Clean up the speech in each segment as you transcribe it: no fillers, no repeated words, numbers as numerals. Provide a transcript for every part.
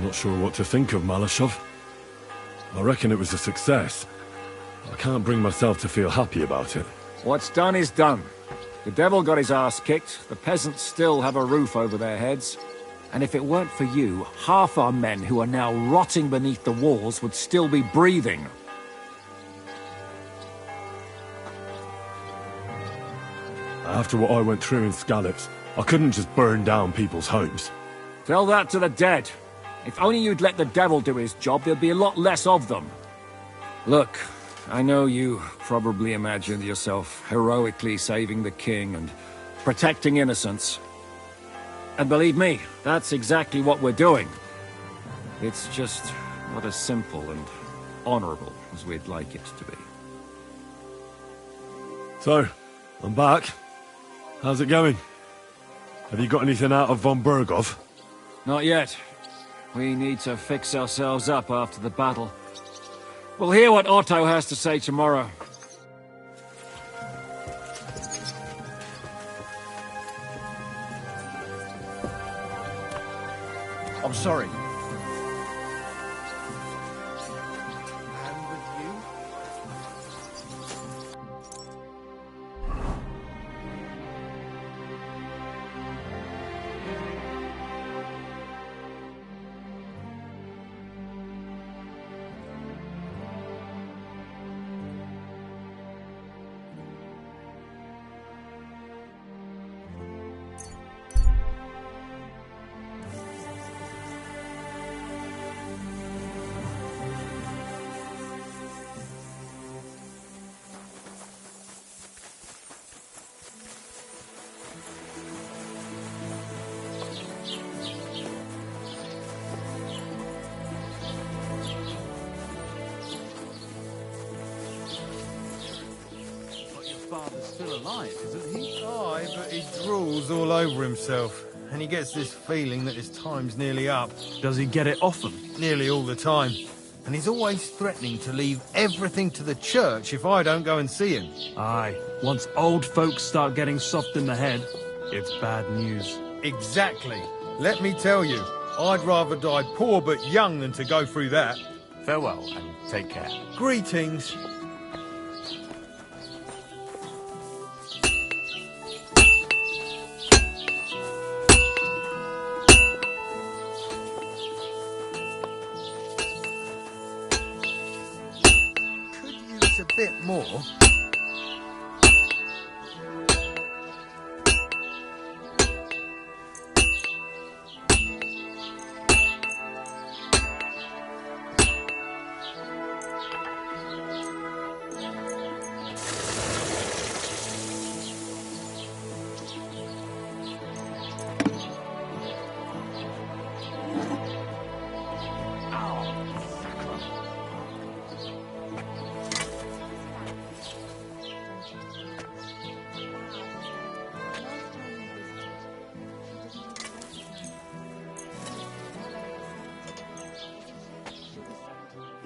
Not sure what to think of Malashov. I reckon it was a success. I can't bring myself to feel happy about it. What's done is done. The devil got his ass kicked, the peasants still have a roof over their heads. And if it weren't for you, half our men who are now rotting beneath the walls would still be breathing. After what I went through in Skalitz, I couldn't just burn down people's homes. Tell that to the dead. If only you'd let the devil do his job, there'd be a lot less of them. Look, I know you probably imagined yourself heroically saving the king and protecting innocents. And believe me, that's exactly what we're doing. It's just not as simple and honorable as we'd like it to be. So, I'm back. How's it going? Have you got anything out of von Berghoff? Not yet. We need to fix ourselves up after the battle. We'll hear what Otto has to say tomorrow. I'm sorry. Still alive, isn't he? Aye, but he drools all over himself. And he gets this feeling that his time's nearly up. Does he get it often? Nearly all the time. And he's always threatening to leave everything to the church if I don't go and see him. Aye. Once old folks start getting soft in the head, it's bad news. Exactly. Let me tell you, I'd rather die poor but young than to go through that. Farewell, and take care. Greetings. A bit more.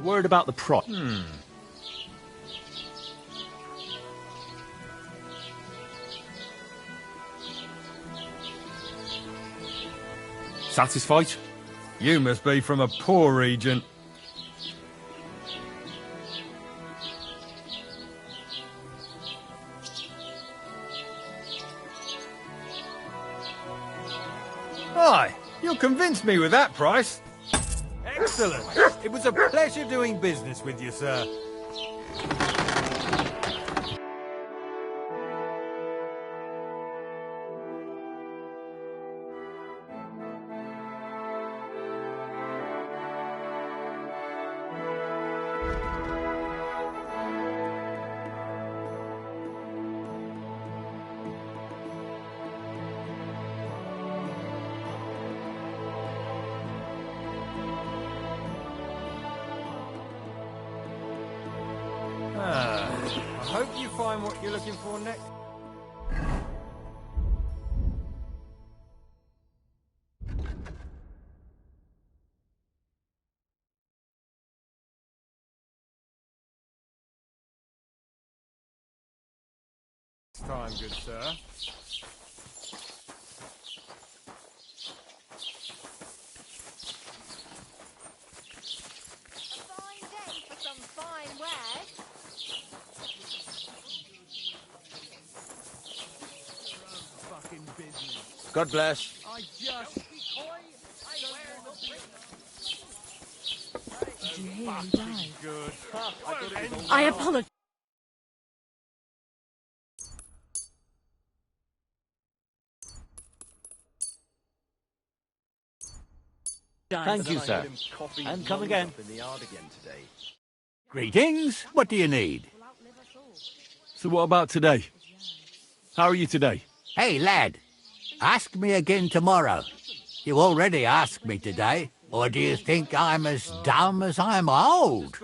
Worried about the price. Satisfied? You must be from a poor region. Aye, you'll convince me with that price. Excellent. It was a pleasure doing business with you, sir. I hope you find what you're looking for next. Time, good sir. God bless. Did you hear he died? Good. I apologize. Thank you, sir. And come again. Greetings. What do you need? So what about today? How are you today? Hey, lad. Ask me again tomorrow. You already asked me today. Or do you think I'm as dumb as I'm old?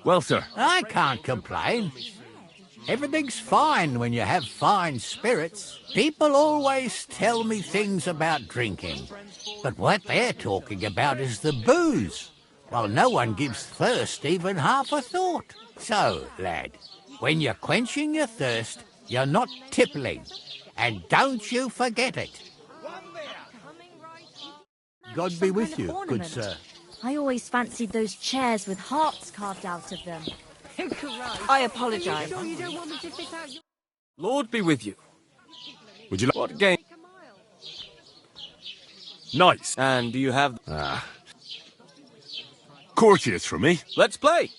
Well, sir. I can't complain. Everything's fine when you have fine spirits. People always tell me things about drinking. But what they're talking about is the booze. Well, no one gives thirst even half a thought. So, lad, when you're quenching your thirst, you're not tippling. And don't you forget it. God be with you, good sir. I always fancied those chairs with hearts carved out of them. I apologize. Lord be with you. Would you like... What game? Nice. And do you have... Courteous from me. Let's play!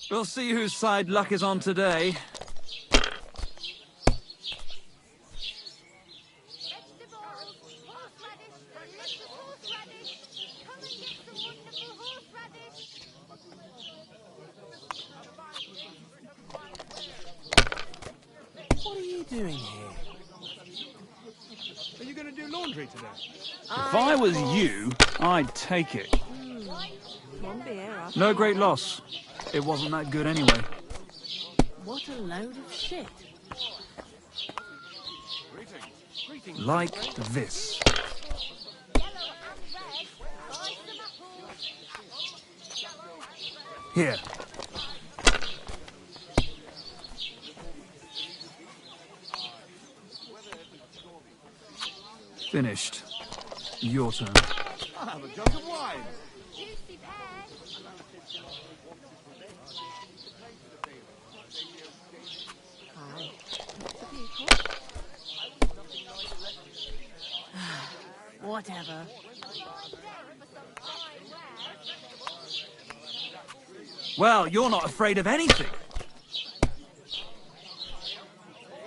We'll see whose side luck is on today. What are you doing here? Are you going to do laundry today? If I was you, I'd take it. No great loss. It wasn't that good anyway. What a load of shit. Like this. Here. Finished. Your turn. I'll have a jug of wine. Whatever. Well, you're not afraid of anything.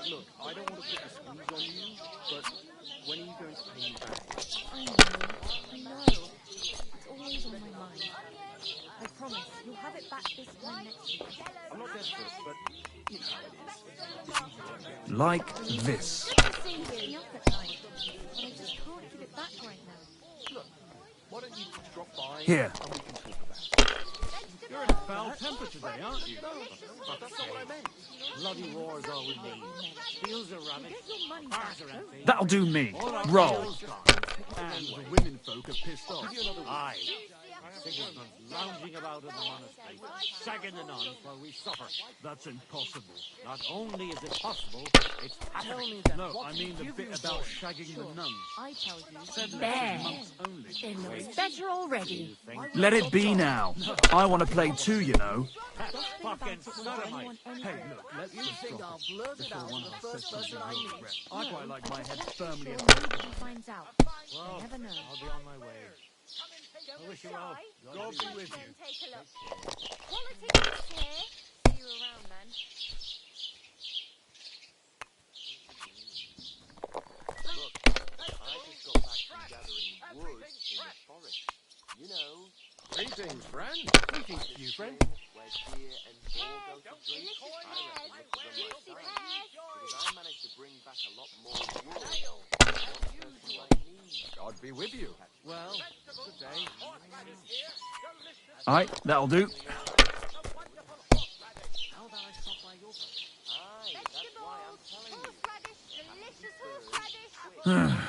Look, I don't want to put the squeeze on you, but when are you going to pay me back? I know. It's always on my mind. I promise, you'll have it back this time next week. I'm not desperate, but you know how it is. Like this. Keeps me up at night, but I just can't give it back right now. Look, why don't you drop by Here. and we can talk about it? You're in a foul temper today, aren't you? No, that's not what I meant. Bloody war's all we need. Steals are rubbish. Get your money back. Don't you? That'll do me. Roll. And the women folk are pissed off. Aye. Sigismund's lounging about in the monastery, shagging the nuns while we suffer. That's impossible. Not only is it possible, it's happening. No, I mean the bit about shagging the nuns. I tell you. There. It looks better already. Let it be now. I want to play too, you know. Fucking sodomite. Hey, look, let's just drop it before one of us says something real regret. I quite like my head firmly in Nobody finds out. You never know. I'll be on my way. I wish you well. God be with you. Take a look. Quality here. See you around, man. I just got back from gathering wood in the forest. You know. Greetings, friend. Greetings to you, friend. Where deer and boar go to drink. I reckon this is on my side. Because I managed to bring back a lot more wood. God be with you. Well, good day. Alright, that'll do.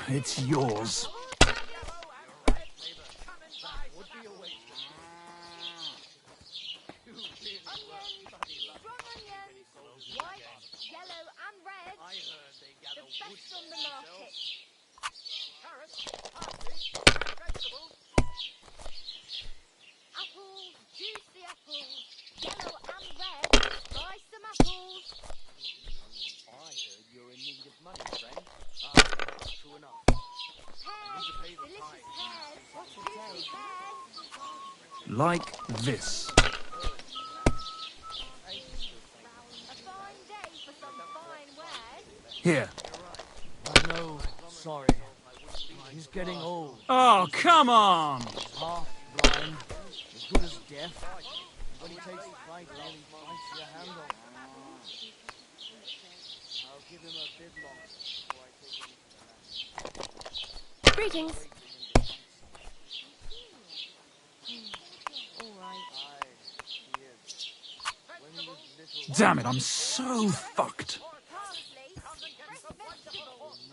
It's yours. White, yellow and red. The best on the market. Like this. A fine day for some fine wares. Here. No, sorry. He's getting old. Oh, come on! Half blind, as good as deaf. When he takes the fight, nearly bites your hand off. I'll give him a bit longer before I take him to the Greetings. All right. Damn it, I'm so fucked. Parsley, fresh vegetables.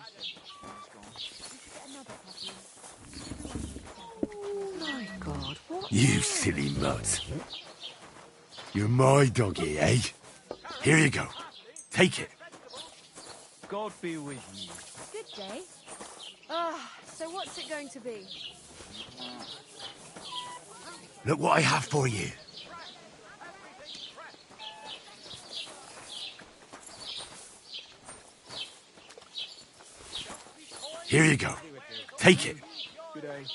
My God, what? You silly mutt. You're my doggy, eh? Here you go. Take it. God be with you. Good day. So what's it going to be? Look what I have for you. Here you go. Take it. Good day.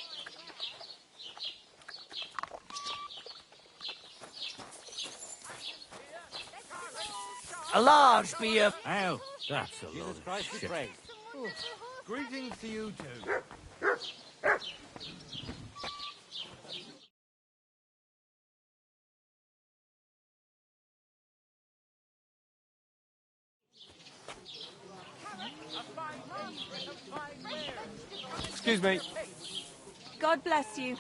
A large beer. Oh, that's a load of shit. Greetings to you too. Excuse me. God bless you.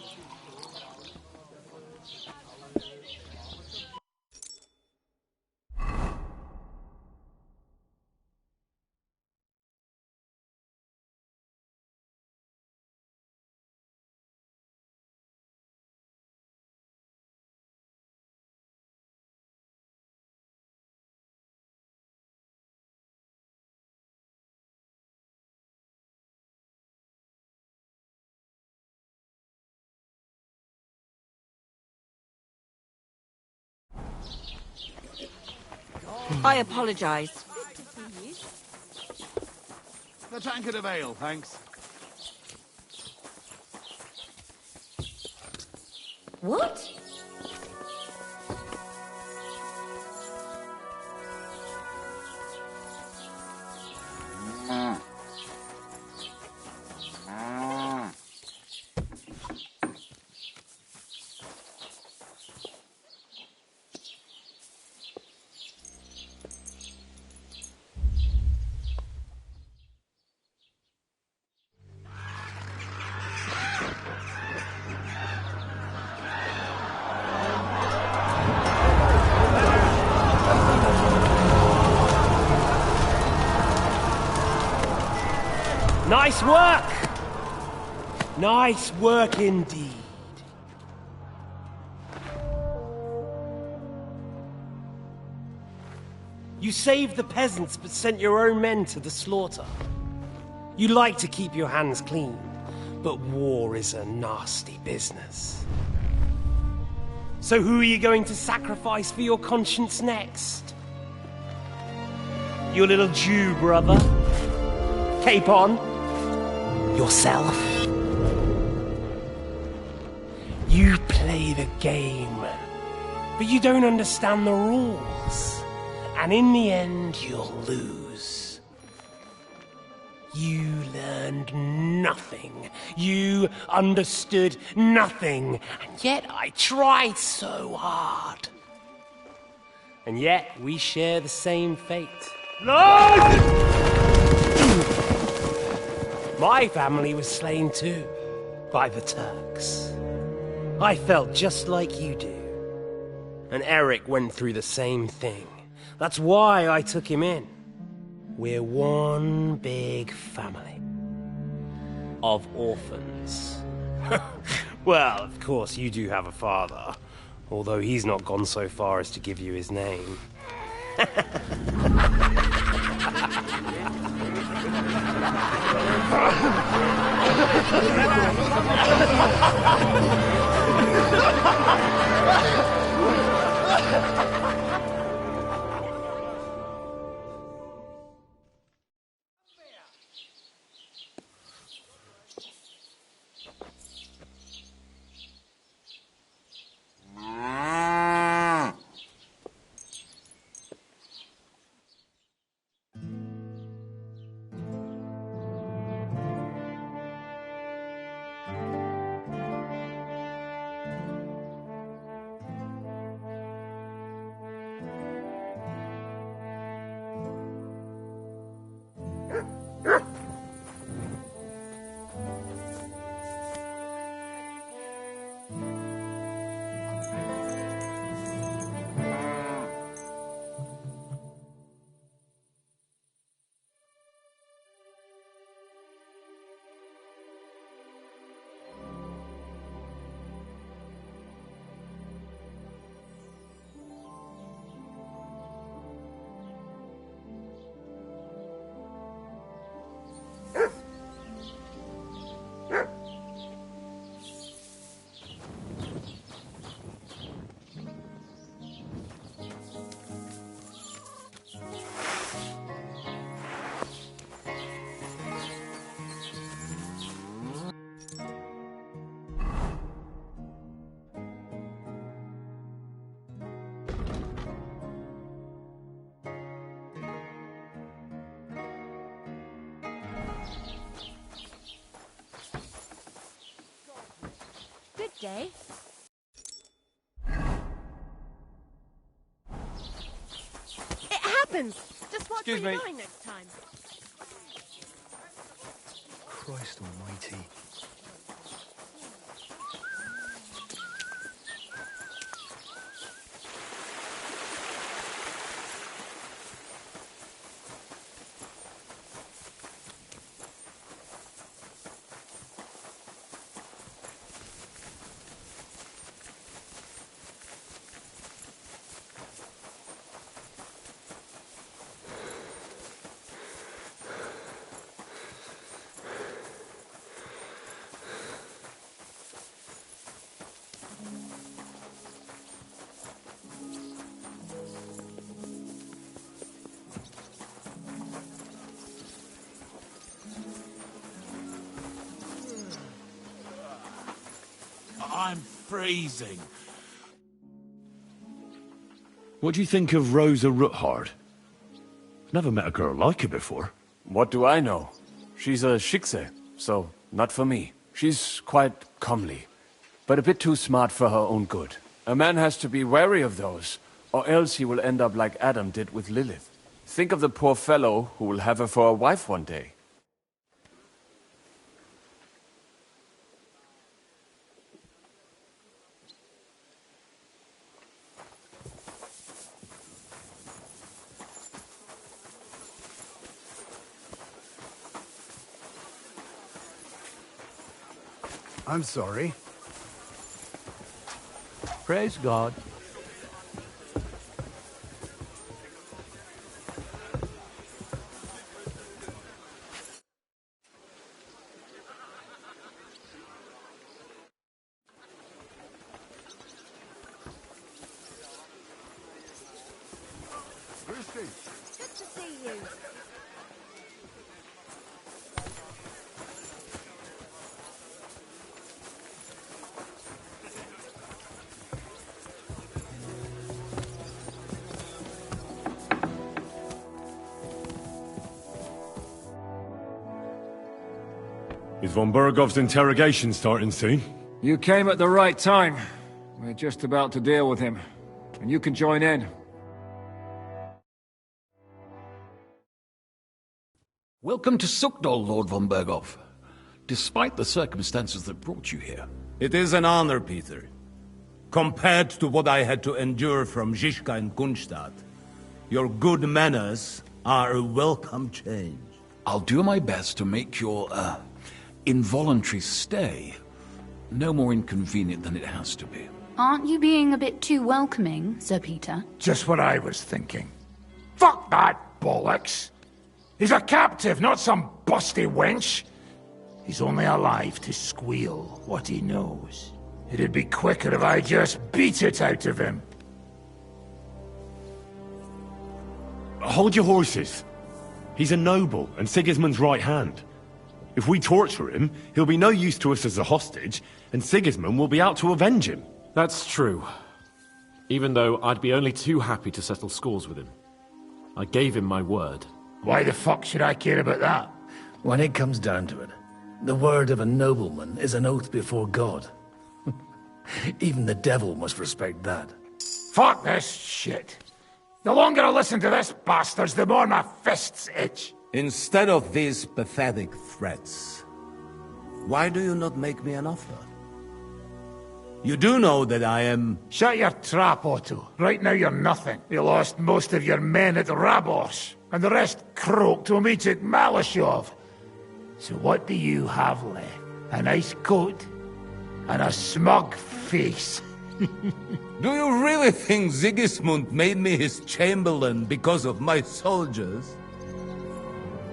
I apologise. The tankard of ale, thanks. What? Nice work! Nice work indeed. You saved the peasants but sent your own men to the slaughter. You like to keep your hands clean, but war is a nasty business. So who are you going to sacrifice for your conscience next? Your little Jew brother? Cape on? Yourself? You play the game, but you don't understand the rules. And in the end, you'll lose. You learned nothing. You understood nothing. And yet I tried so hard. And yet we share the same fate. Blood! My family was slain too, by the Turks. I felt just like you do. And Eric went through the same thing. That's why I took him in. We're one big family. Of orphans. Well, of course, you do have a father. Although he's not gone so far as to give you his name. day. It happens! Just watch Excuse where me. you're going next time. Christ almighty. I'm freezing. What do you think of Rosa Ruthard? Never met a girl like her before. What do I know? She's a Schickse, so not for me. She's quite comely, but a bit too smart for her own good. A man has to be wary of those, or else he will end up like Adam did with Lilith. Think of the poor fellow who will have her for a wife one day. I'm sorry. Praise God. Good to see you. Is von Bergov's interrogation starting soon? You came at the right time. We're just about to deal with him. And you can join in. Welcome to Suchdol, Lord von Berghoff. Despite the circumstances that brought you here. It is an honor, Peter. Compared to what I had to endure from Žižka and Kunstadt, your good manners are a welcome change. I'll do my best to make your, involuntary stay no more inconvenient than it has to be. Aren't you being a bit too welcoming, Sir Peter? Just what I was thinking. Fuck that bollocks! He's a captive, not some busty wench. He's only alive to squeal what he knows. It'd be quicker if I just beat it out of him. Hold your horses. He's a noble and Sigismund's right hand. If we torture him, he'll be no use to us as a hostage, and Sigismund will be out to avenge him. That's true. Even though I'd be only too happy to settle scores with him. I gave him my word. Why the fuck should I care about that? When it comes down to it, the word of a nobleman is an oath before God. Even the devil must respect that. Fuck this shit. The longer I listen to this bastards, the more my fists itch. Instead of these pathetic threats, why do you not make me an offer? You do know that I am... Shut your trap, Otto. Right now you're nothing. You lost most of your men at Rabos, and the rest croaked when we took Malashov. So what do you have left? A nice coat and a smug face. Do you really think Sigismund made me his chamberlain because of my soldiers?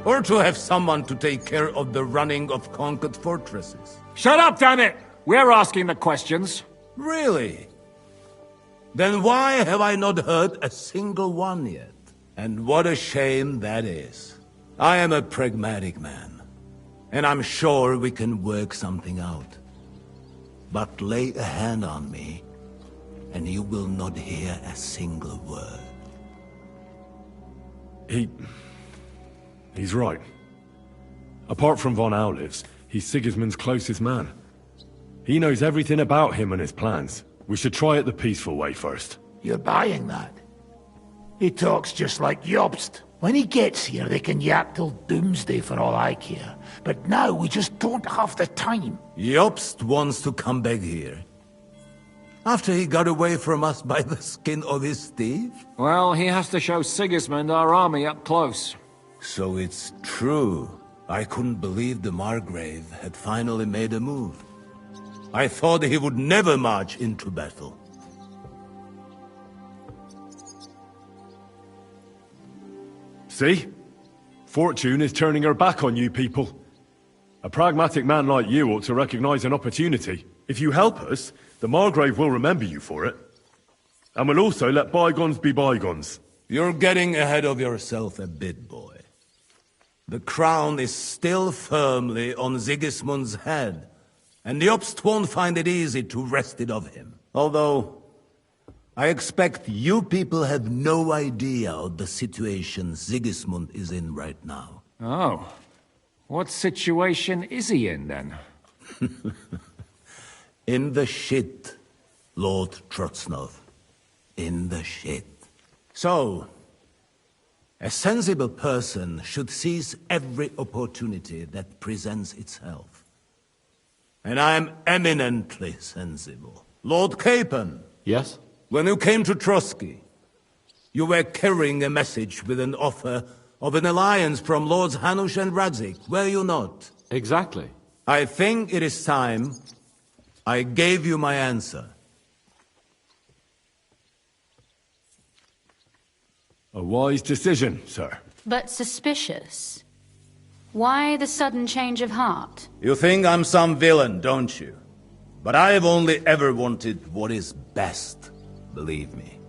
Or to have someone to take care of the running of conquered fortresses? Shut up, damn it! We're asking the questions. Really? Then why have I not heard a single one yet? And what a shame that is. I am a pragmatic man, and I'm sure we can work something out. But lay a hand on me, and you will not hear a single word. He's right. Apart from von Aulifs, he's Sigismund's closest man. He knows everything about him and his plans. We should try it the peaceful way first. You're buying that? He talks just like Jobst. When he gets here, they can yap till doomsday for all I care. But now we just don't have the time. Jobst wants to come back here. After he got away from us by the skin of his teeth? Well, he has to show Sigismund our army up close. So it's true. I couldn't believe the Margrave had finally made a move. I thought he would never march into battle. See? Fortune is turning her back on you people. A pragmatic man like you ought to recognize an opportunity. If you help us, the Margrave will remember you for it. And will also let bygones be bygones. You're getting ahead of yourself a bit, boy. The crown is still firmly on Sigismund's head, and Jobst won't find it easy to wrest it of him. Although, I expect you people have no idea of the situation Sigismund is in right now. Oh. What situation is he in, then? In the shit, Lord Trotsnov. In the shit. So, a sensible person should seize every opportunity that presents itself. And I am eminently sensible. Lord Capon. Yes? When you came to Trotsky, you were carrying a message with an offer of an alliance from Lords Hanush and Radzik, were you not? Exactly. I think it is time I gave you my answer. A wise decision, sir. But suspicious. Why the sudden change of heart? You think I'm some villain, don't you? But I have only ever wanted what is best, believe me.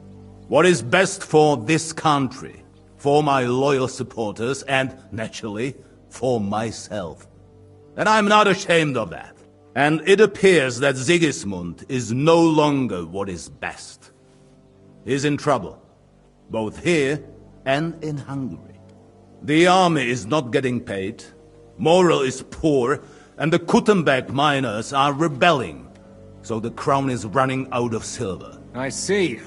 What is best for this country, for my loyal supporters, and, naturally, for myself. And I'm not ashamed of that. And it appears that Sigismund is no longer what is best. He's in trouble, both here and in Hungary. The army is not getting paid, morale is poor, and the Kuttenberg miners are rebelling. So the crown is running out of silver. I see.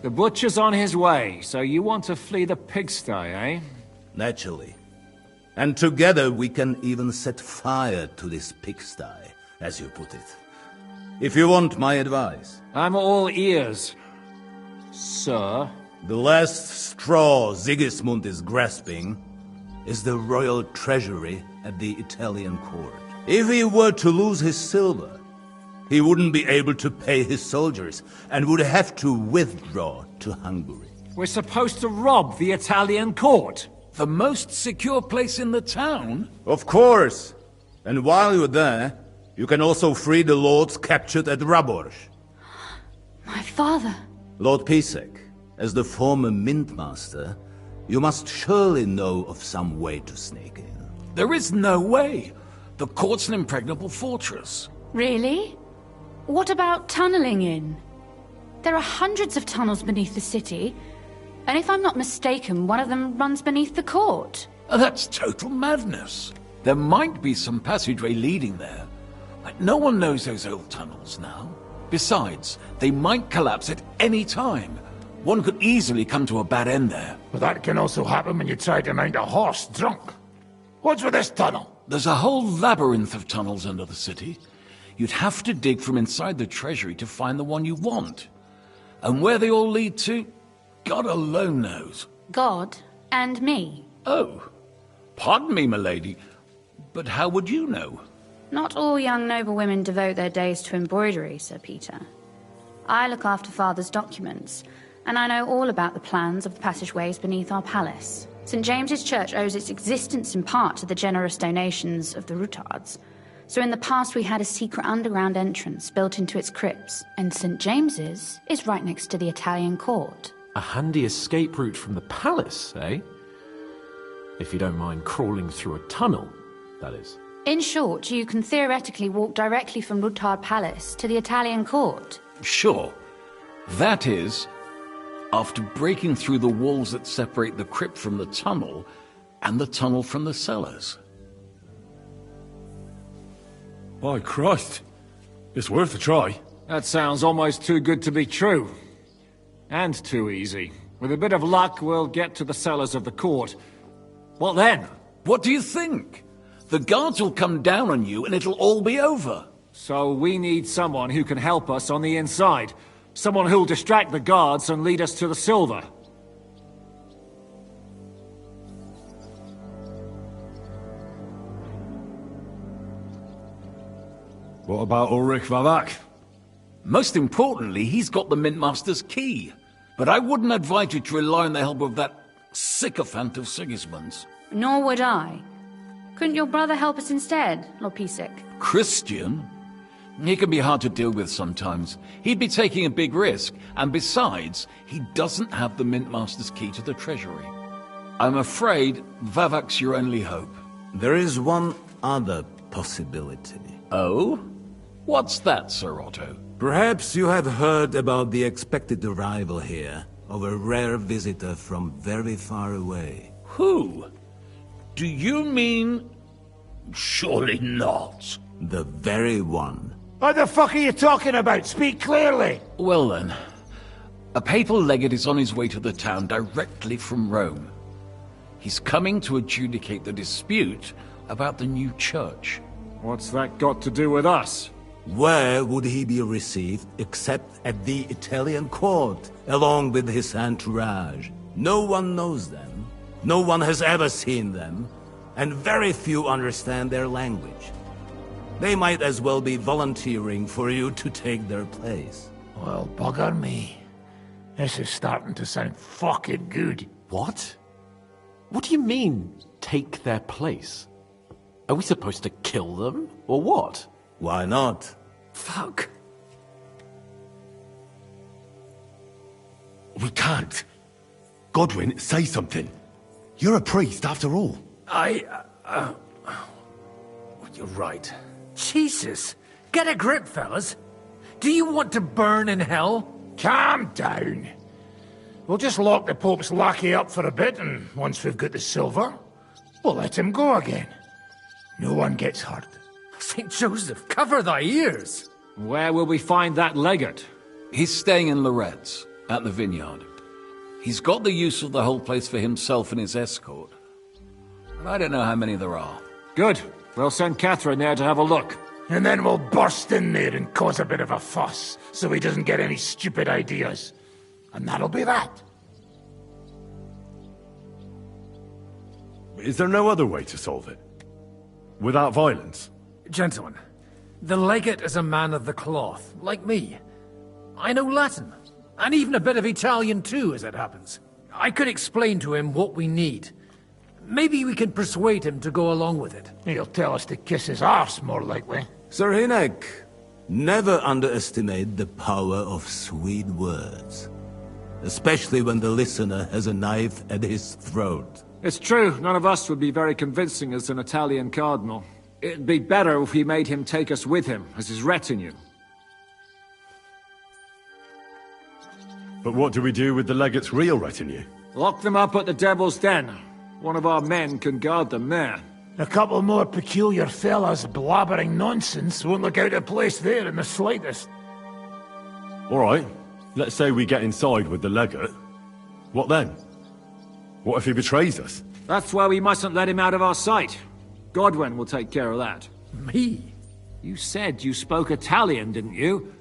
The butcher's on his way, so you want to flee the pigsty, eh? Naturally. And together we can even set fire to this pigsty, as you put it. If you want my advice. I'm all ears, sir. The last straw Sigismund is grasping is the royal treasury at the Italian court. If he were to lose his silver, he wouldn't be able to pay his soldiers and would have to withdraw to Hungary. We're supposed to rob the Italian court. The most secure place in the town? Of course. And while you're there, you can also free the lords captured at Raborz. My father. Lord Pisek, as the former Mintmaster, you must surely know of some way to sneak in. There is no way. The court's an impregnable fortress. Really? What about tunneling in? There are hundreds of tunnels beneath the city, and if I'm not mistaken, one of them runs beneath the court. That's total madness. There might be some passageway leading there, but no one knows those old tunnels now. Besides, they might collapse at any time. One could easily come to a bad end there. But that can also happen when you try to mount a horse drunk. What's with this tunnel? There's a whole labyrinth of tunnels under the city. You'd have to dig from inside the treasury to find the one you want. And where they all lead to, God alone knows. God and me. Oh, pardon me, milady, but how would you know? Not all young noble women devote their days to embroidery, Sir Peter. I look after Father's documents, and I know all about the plans of the passageways beneath our palace. St. James's Church owes its existence in part to the generous donations of the Rutards. So in the past we had a secret underground entrance built into its crypts, and St. James's is right next to the Italian court. A handy escape route from the palace, eh? If you don't mind crawling through a tunnel, that is. In short, you can theoretically walk directly from Rutard Palace to the Italian court. Sure. That is, after breaking through the walls that separate the crypt from the tunnel, and the tunnel from the cellars. By Christ! It's worth a try. That sounds almost too good to be true. And too easy. With a bit of luck, we'll get to the cellars of the court. What then? What do you think? The guards will come down on you and it'll all be over. So we need someone who can help us on the inside. Someone who'll distract the guards and lead us to the silver. What about Ulrich Vavak? Most importantly, he's got the Mintmaster's key. But I wouldn't advise you to rely on the help of that sycophant of Sigismund's. Nor would I. Couldn't your brother help us instead, Lord Pisek? Christian? He can be hard to deal with sometimes. He'd be taking a big risk, and besides, he doesn't have the Mintmaster's key to the treasury. I'm afraid Vavak's your only hope. There is one other possibility. Oh? What's that, Sir Otto? Perhaps you have heard about the expected arrival here of a rare visitor from very far away. Who? Do you mean... Surely not. The very one. What the fuck are you talking about? Speak clearly! Well then, a papal legate is on his way to the town directly from Rome. He's coming to adjudicate the dispute about the new church. What's that got to do with us? Where would he be received except at the Italian court, along with his entourage? No one knows them, no one has ever seen them, and very few understand their language. They might as well be volunteering for you to take their place. Well, bugger me. This is starting to sound fucking good. What? What do you mean, take their place? Are we supposed to kill them, or what? Why not? Fuck. We can't. Godwin, say something. You're a priest, after all. You're right. Jesus! Get a grip, fellas! Do you want to burn in hell? Calm down. We'll just lock the Pope's lackey up for a bit, and once we've got the silver, we'll let him go again. No one gets hurt. St. Joseph, cover thy ears! Where will we find that legate? He's staying in Loretz, at the vineyard. He's got the use of the whole place for himself and his escort. But I don't know how many there are. Good. We'll send Catherine there to have a look. And then we'll burst in there and cause a bit of a fuss, so he doesn't get any stupid ideas. And that'll be that. Is there no other way to solve it? Without violence? Gentlemen, the legate is a man of the cloth, like me. I know Latin, and even a bit of Italian too, as it happens. I could explain to him what we need. Maybe we can persuade him to go along with it. He'll tell us to kiss his arse, more likely. Sir Hinek, never underestimate the power of sweet words. Especially when the listener has a knife at his throat. It's true, none of us would be very convincing as an Italian cardinal. It'd be better if we made him take us with him, as his retinue. But what do we do with the legate's real retinue? Lock them up at the Devil's Den. One of our men can guard them there. A couple more peculiar fellas blabbering nonsense won't look out of place there in the slightest. All right. Let's say we get inside with the legate. What then? What if he betrays us? That's why we mustn't let him out of our sight. Godwin will take care of that. Me? You said you spoke Italian, didn't you?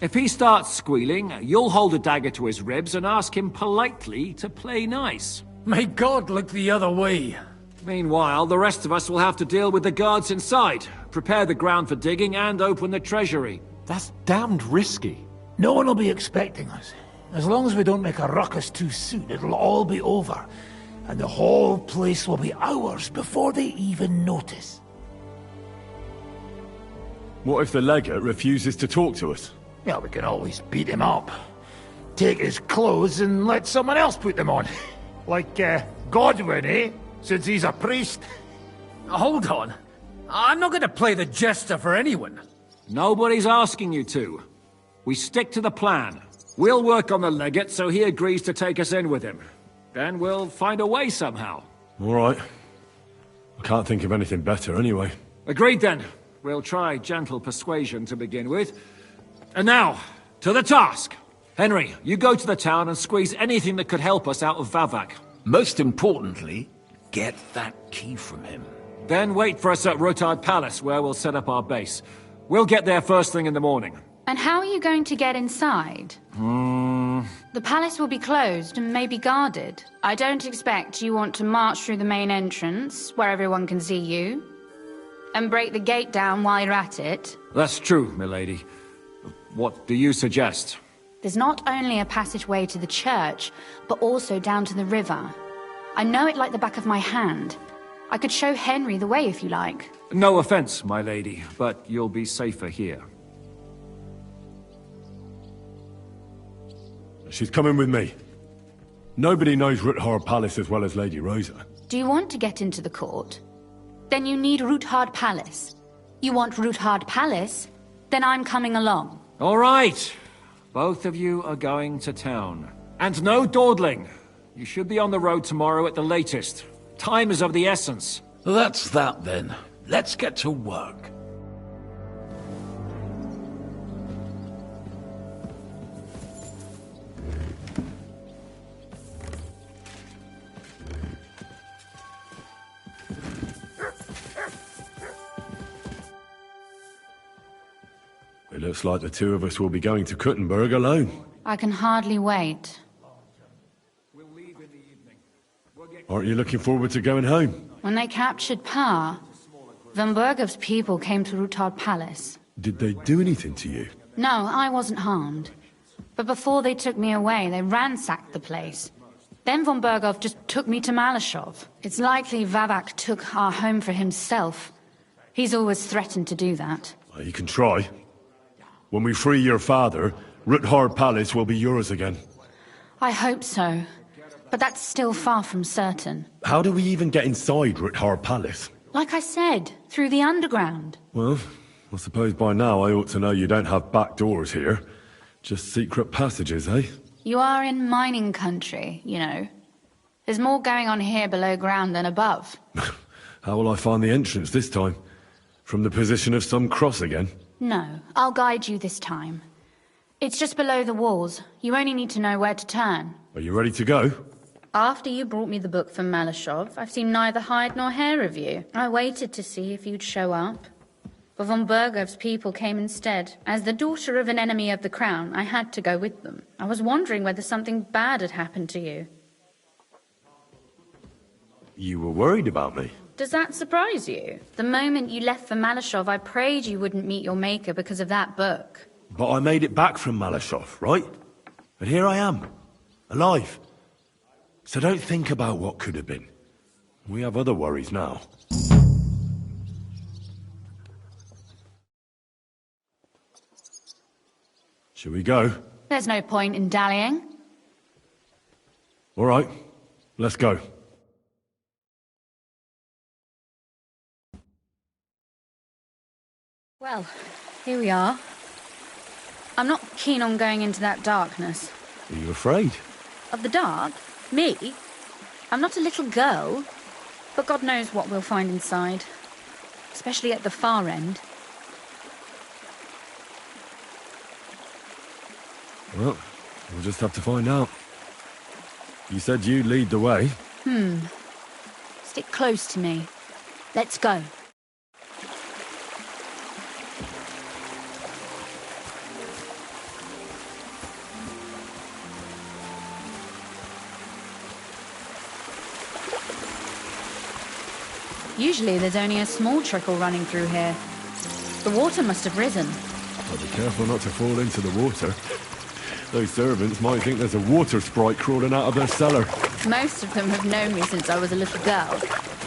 If he starts squealing, you'll hold a dagger to his ribs and ask him politely to play nice. May God look the other way. Meanwhile, the rest of us will have to deal with the guards inside, prepare the ground for digging, and open the treasury. That's damned risky. No one will be expecting us. As long as we don't make a ruckus too soon, it'll all be over. And the whole place will be ours before they even notice. What if the legate refuses to talk to us? Well, we can always beat him up. Take his clothes and let someone else put them on. Like, Godwin, eh? Since he's a priest. Hold on. I'm not going to play the jester for anyone. Nobody's asking you to. We stick to the plan. We'll work on the legate so he agrees to take us in with him. Then we'll find a way somehow. All right. I can't think of anything better anyway. Agreed then. We'll try gentle persuasion to begin with. And now, to the task! Henry, you go to the town and squeeze anything that could help us out of Vavak. Most importantly, get that key from him. Then wait for us at Rotard Palace, where we'll set up our base. We'll get there first thing in the morning. And how are you going to get inside? The palace will be closed and may be guarded. I don't expect you want to march through the main entrance, where everyone can see you, and break the gate down while you're at it. That's true, milady. What do you suggest? There's not only a passageway to the church, but also down to the river. I know it like the back of my hand. I could show Henry the way if you like. No offense, my lady, but you'll be safer here. She's coming with me. Nobody knows Ruthard Palace as well as Lady Rosa. Do you want to get into the court? Then you need Ruthard Palace. You want Ruthard Palace? Then I'm coming along. All right. Both of you are going to town. And no dawdling. You should be on the road tomorrow at the latest. Time is of the essence. That's that then. Let's get to work. It looks like the two of us will be going to Kuttenberg alone. I can hardly wait. Aren't you looking forward to going home? When they captured Pa, Von Bergov's people came to Ruthard Palace. Did they do anything to you? No, I wasn't harmed. But before they took me away, they ransacked the place. Then Von Bergov just took me to Malashov. It's likely Vavak took our home for himself. He's always threatened to do that. Well, you can try. When we free your father, Ruthard Palace will be yours again. I hope so. But that's still far from certain. How do we even get inside Ruthard Palace? Like I said, through the underground. Well, I suppose by now I ought to know you don't have back doors here. Just secret passages, eh? You are in mining country, you know. There's more going on here below ground than above. How will I find the entrance this time? From the position of some cross again? No, I'll guide you this time. It's just below the walls. You only need to know where to turn. Are you ready to go? After you brought me the book from Malashov, I've seen neither hide nor hair of you. I waited to see if you'd show up. But Von Bergov's people came instead. As the daughter of an enemy of the crown, I had to go with them. I was wondering whether something bad had happened to you. You were worried about me? Does that surprise you? The moment you left for Malashov, I prayed you wouldn't meet your maker because of that book. But I made it back from Malashov, right? And here I am, alive. So don't think about what could have been. We have other worries now. Shall we go? There's no point in dallying. All right, let's go. Well, here we are. I'm not keen on going into that darkness. Are you afraid? Of the dark? Me? I'm not a little girl. But God knows what we'll find inside. Especially at the far end. Well, we'll just have to find out. You said you'd lead the way. Stick close to me. Let's go. Usually there's only a small trickle running through here. The water must have risen. Well, be careful not to fall into the water. Those servants might think there's a water sprite crawling out of their cellar. Most of them have known me since I was a little girl,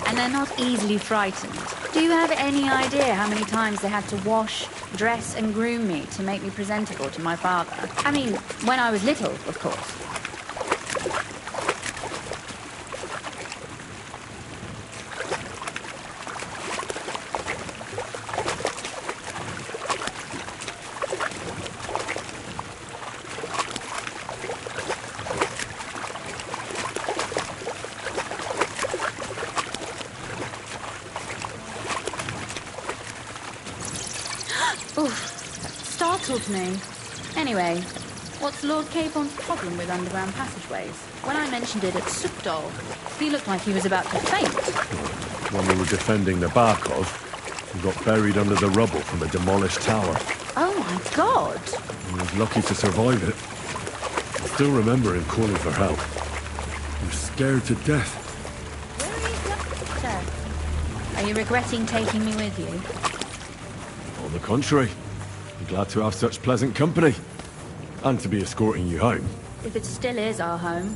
and they're not easily frightened. Do you have any idea how many times they had to wash, dress and groom me to make me presentable to my father? I mean, when I was little, of course. puzzles me. Anyway, what's Lord Capon's problem with underground passageways? When I mentioned it at Suchdol, he looked like he was about to faint. When we were defending the Barkov, he got buried under the rubble from a demolished tower. Oh my god! He was lucky to survive it. I still remember him calling for help. He was scared to death. Where are you going, sir? Are you regretting taking me with you? On the contrary, I'm glad to have such pleasant company. And to be escorting you home. If it still is our home.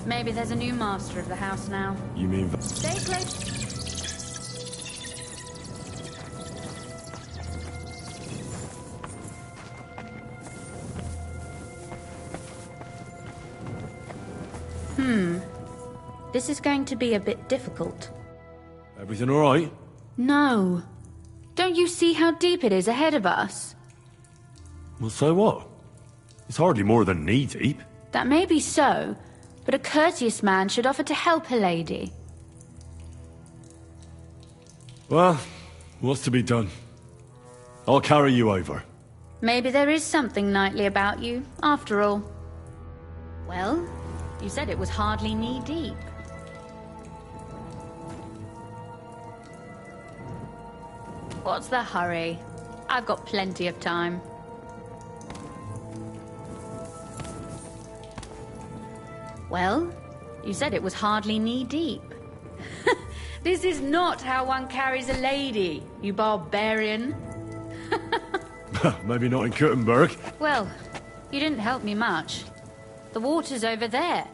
Maybe there's a new master of the house now. You mean... Stay close. This is going to be a bit difficult. Everything all right? No. Don't you see how deep it is ahead of us? Well, so what? It's hardly more than knee-deep. That may be so, but a courteous man should offer to help a lady. Well, what's to be done? I'll carry you over. Maybe there is something knightly about you, after all. Well, you said it was hardly knee-deep. What's the hurry? I've got plenty of time. Well, you said it was hardly knee-deep. This is not how one carries a lady, you barbarian. Maybe not in Kuttenberg. Well, you didn't help me much. The water's over there.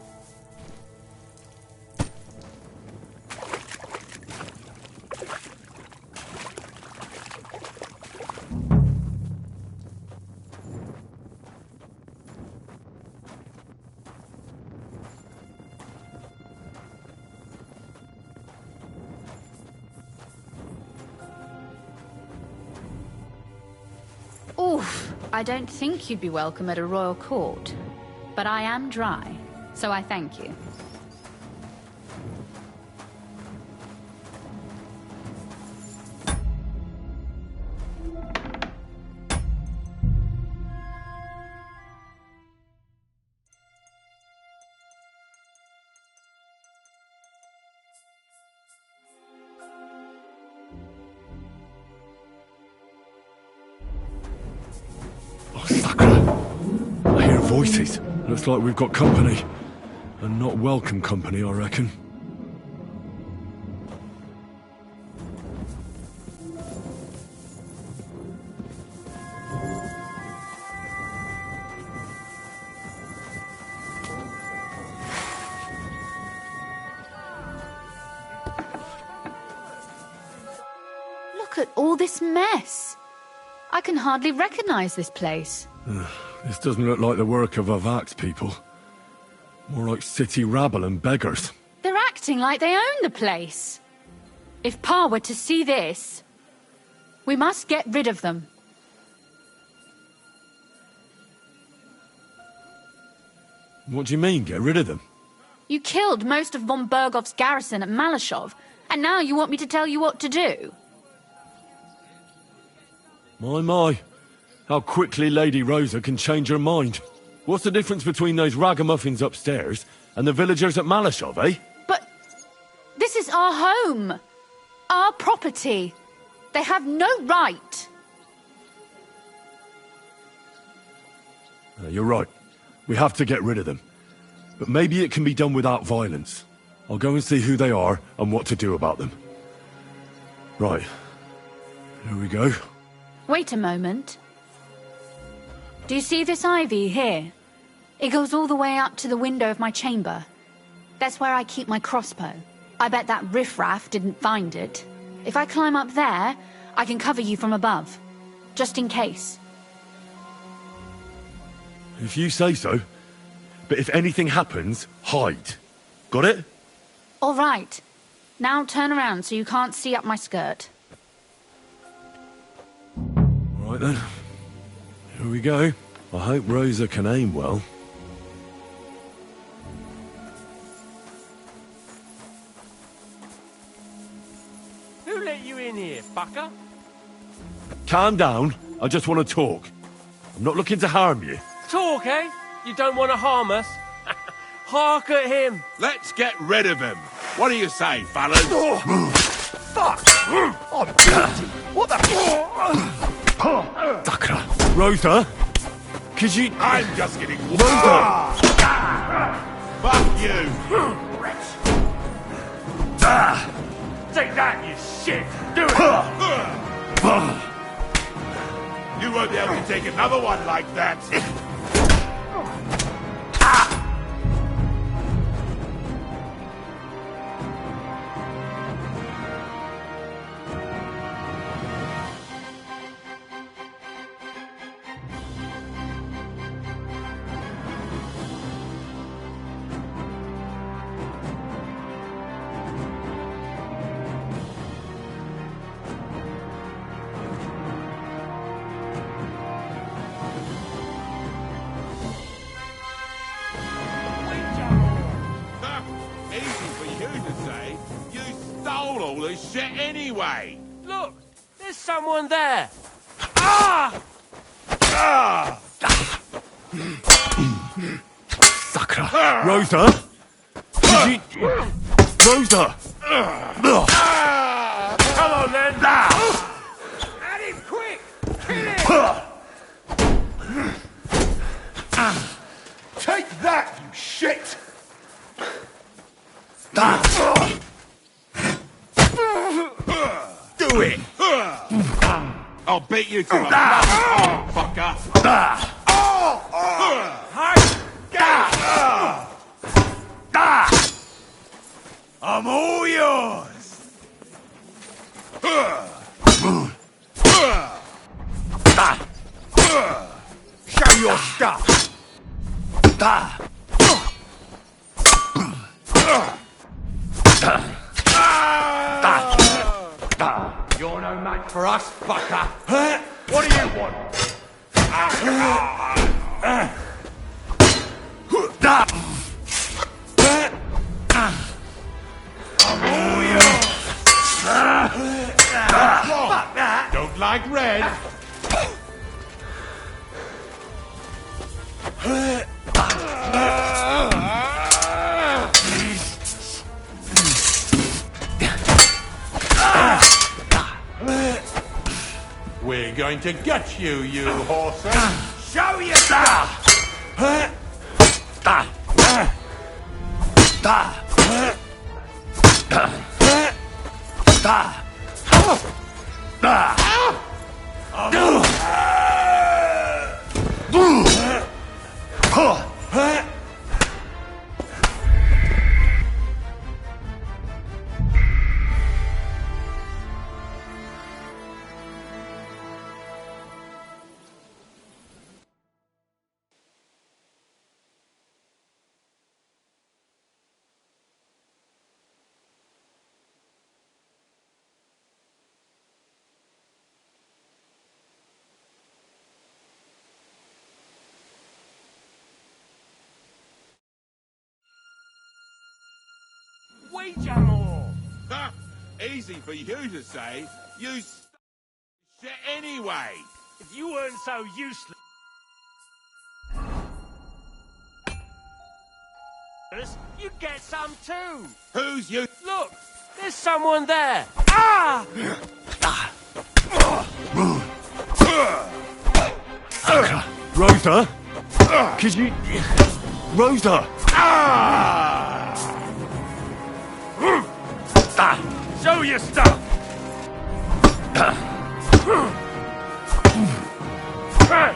Oof, I don't think you'd be welcome at a royal court. But I am dry, so I thank you. I hear voices. Looks like we've got company. And not welcome company, I reckon. Look at all this mess. I can hardly recognize this place. This doesn't look like the work of Avak's people. More like city rabble and beggars. They're acting like they own the place. If Pa were to see this, we must get rid of them. What do you mean, get rid of them? You killed most of von Bergov's garrison at Malashov, and now you want me to tell you what to do? My. How quickly Lady Rosa can change her mind. What's the difference between those ragamuffins upstairs and the villagers at Malashov, eh? But this is our home. Our property. They have no right. You're right. We have to get rid of them. But maybe it can be done without violence. I'll go and see who they are and what to do about them. Right. Here we go. Wait a moment. Do you see this ivy here? It goes all the way up to the window of my chamber. That's where I keep my crossbow. I bet that riffraff didn't find it. If I climb up there, I can cover you from above. Just in case. If you say so. But if anything happens, hide. Got it? All right. Now turn around so you can't see up my skirt. All right then. Here we go. I hope Rosa can aim well. Who let you in here, fucker? Calm down. I just want to talk. I'm not looking to harm you. Talk, eh? You don't want to harm us? Hark at him! Let's get rid of him. What do you say, fellas? Fuck! I'm guilty! What the... Dakra. Rosa? Could you... I'm just getting... Rosa! Fuck you! Take that, you shit! Do it! You won't be able to take another one like that. All this shit anyway. Look, there's someone there. Ah! Ah! Sakra. Rosa? Did you... Rosa! Come on, then! At him, quick! Kill him! Take that, you shit! Do it! I'll beat you to a bloody fucker! I'm all yours! Show your stuff! You're no match for us, fucker! What do you want? Don't like red? We're going to get you, you horses! Show yourself! Easy for you to say. You shit anyway. If you weren't so useless, you'd get some too. Who's you? Look, there's someone there. Ah! Rosa? Could you... Rosa! Show your stuff! Hey!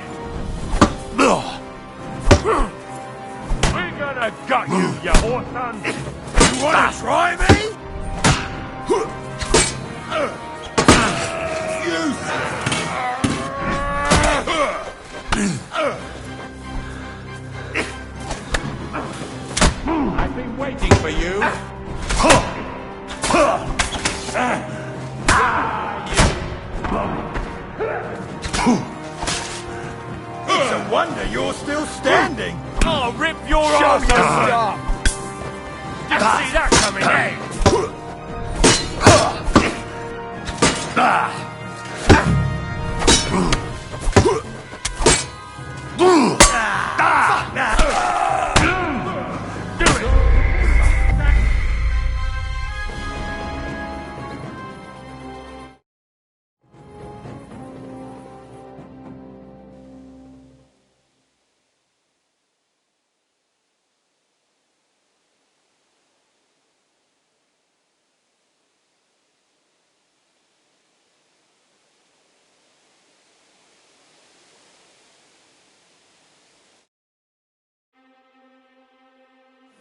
We're gonna gut you, you horse-son! You wanna try me? I've been waiting for you. It's a wonder you're still standing. I'll rip your arse off! Didn't see that coming, eh?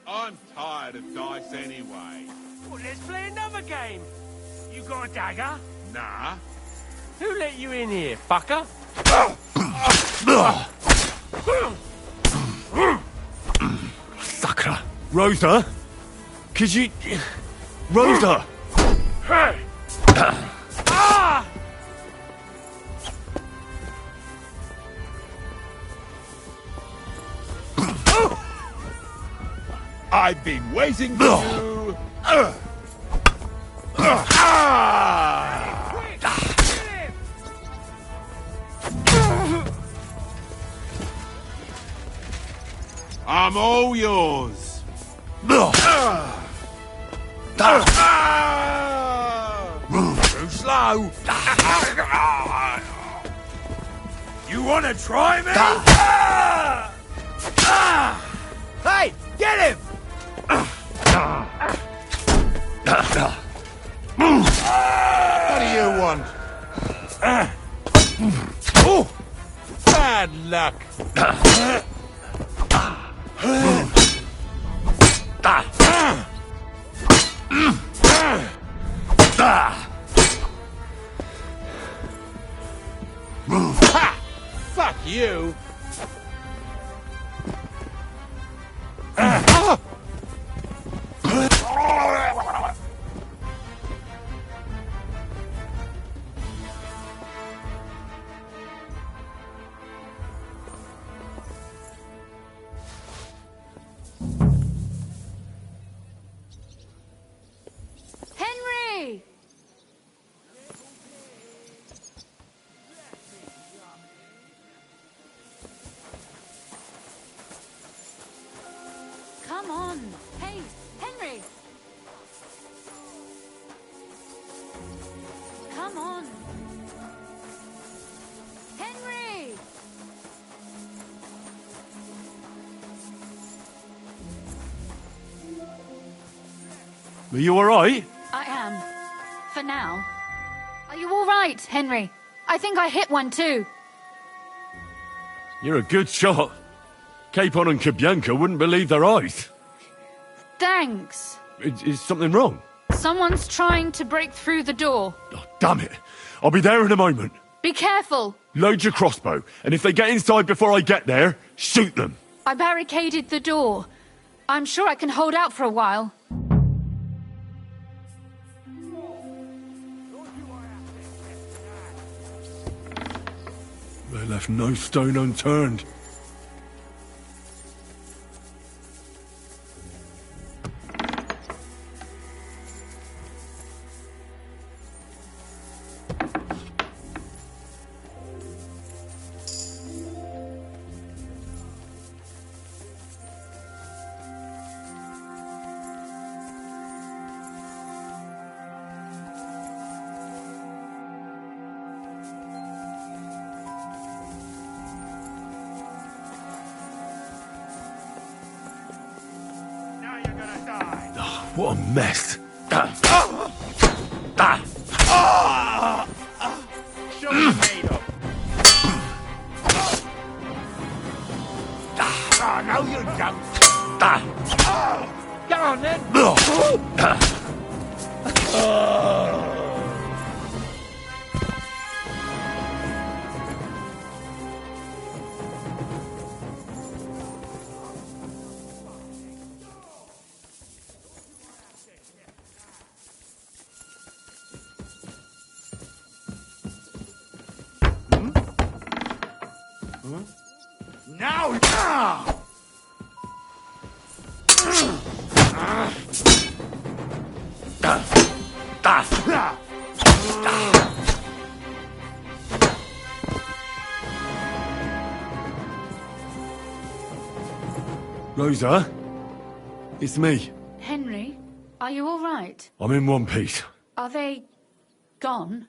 I'm tired of dice anyway. Well, let's play another game. You got a dagger? Nah. Who let you in here, fucker? Sucker. Rosa? Could you... Rosa! Hey! Ah! I've been waiting for you. I'm all yours. Too slow. You want to try me? Hey, get him! What do you want? Oh, bad luck. Ha! Fuck you. Henry! Come on. Hey, Henry! Come on. Henry! Are you alright? I am. For now. Are you all right, Henry? I think I hit one too. You're a good shot. Capon and Kabianka wouldn't believe their eyes. Thanks. Is something wrong? Someone's trying to break through the door. Oh, damn it. I'll be there in a moment. Be careful. Load your crossbow, and if they get inside before I get there, shoot them. I barricaded the door. I'm sure I can hold out for a while. They left no stone unturned. What a mess. Show me made up. Oh, no, you don't. Get on then. Now! Rosa? It's me. Henry, are you all right? I'm in one piece. Are they gone?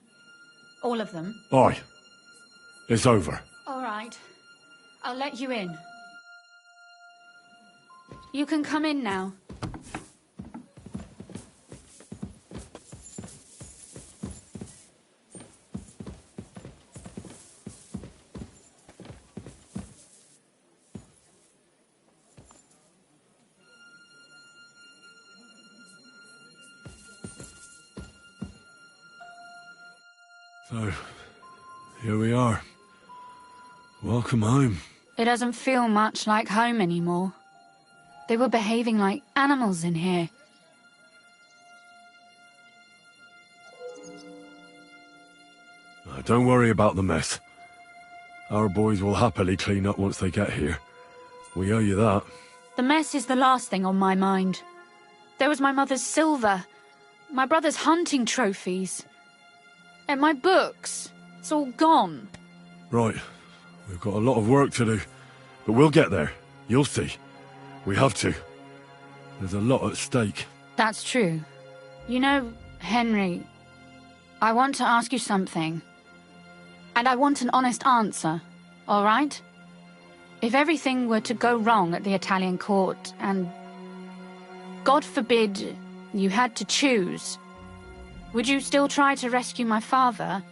All of them? Aye. It's over. All right. I'll let you in. You can come in now. So, here we are. Welcome home. It doesn't feel much like home anymore. They were behaving like animals in here. Don't worry about the mess. Our boys will happily clean up once they get here. We owe you that. The mess is the last thing on my mind. There was my mother's silver, my brother's hunting trophies, and my books. It's all gone. Right. We've got a lot of work to do. But we'll get there. You'll see. We have to. There's a lot at stake. That's true. You know, Henry, I want to ask you something. And I want an honest answer, all right? If everything were to go wrong at the Italian court and, God forbid, you had to choose, would you still try to rescue my father,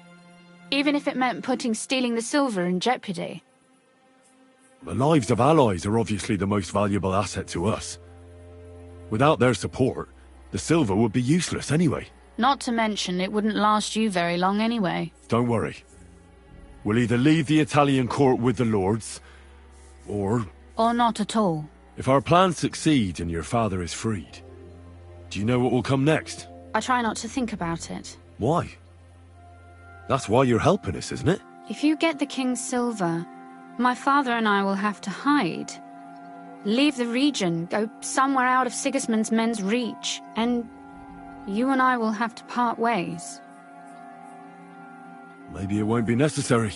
even if it meant putting stealing the silver in jeopardy? The lives of allies are obviously the most valuable asset to us. Without their support, the silver would be useless anyway. Not to mention it wouldn't last you very long anyway. Don't worry. We'll either leave the Italian court with the lords, or not at all. If our plans succeed and your father is freed, do you know what will come next? I try not to think about it. Why? That's why you're helping us, isn't it? If you get the king's silver, my father and I will have to hide. Leave the region, go somewhere out of Sigismund's men's reach, and you and I will have to part ways. Maybe it won't be necessary.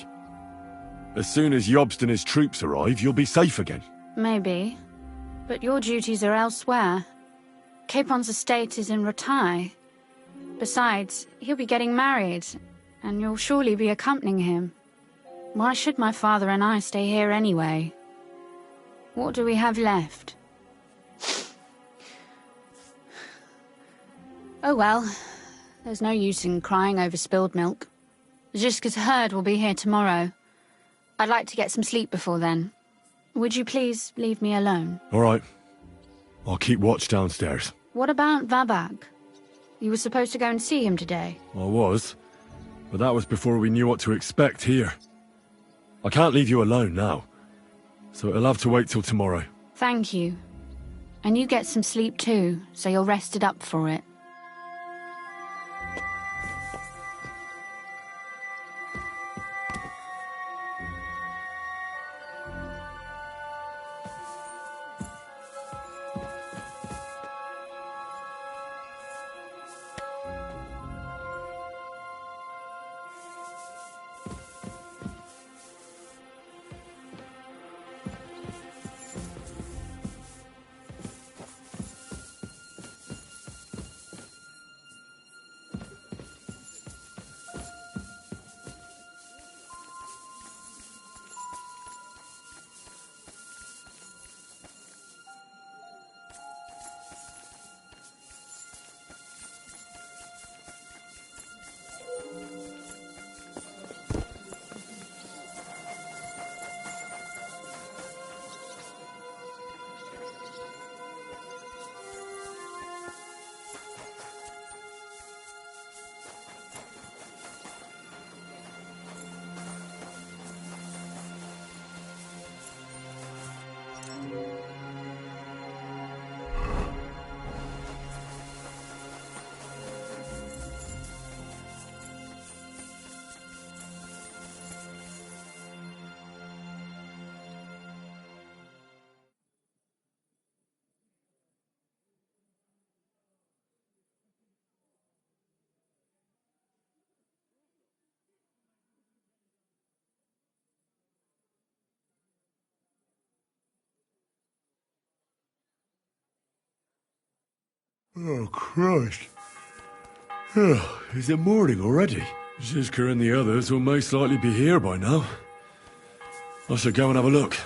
As soon as Jobst and his troops arrive, you'll be safe again. Maybe. But your duties are elsewhere. Capon's estate is in Rotai. Besides, he'll be getting married, and you'll surely be accompanying him. Why should my father and I stay here anyway? What do we have left? Oh well, there's no use in crying over spilled milk. Ziska's herd will be here tomorrow. I'd like to get some sleep before then. Would you please leave me alone? All right. I'll keep watch downstairs. What about Vabak? You were supposed to go and see him today. I was, but that was before we knew what to expect here. I can't leave you alone now, so it'll have to wait till tomorrow. Thank you. And you get some sleep too, so you're rested up for it. Oh, Christ. Oh, is it morning already? Zizka and the others will most likely be here by now. I should go and have a look.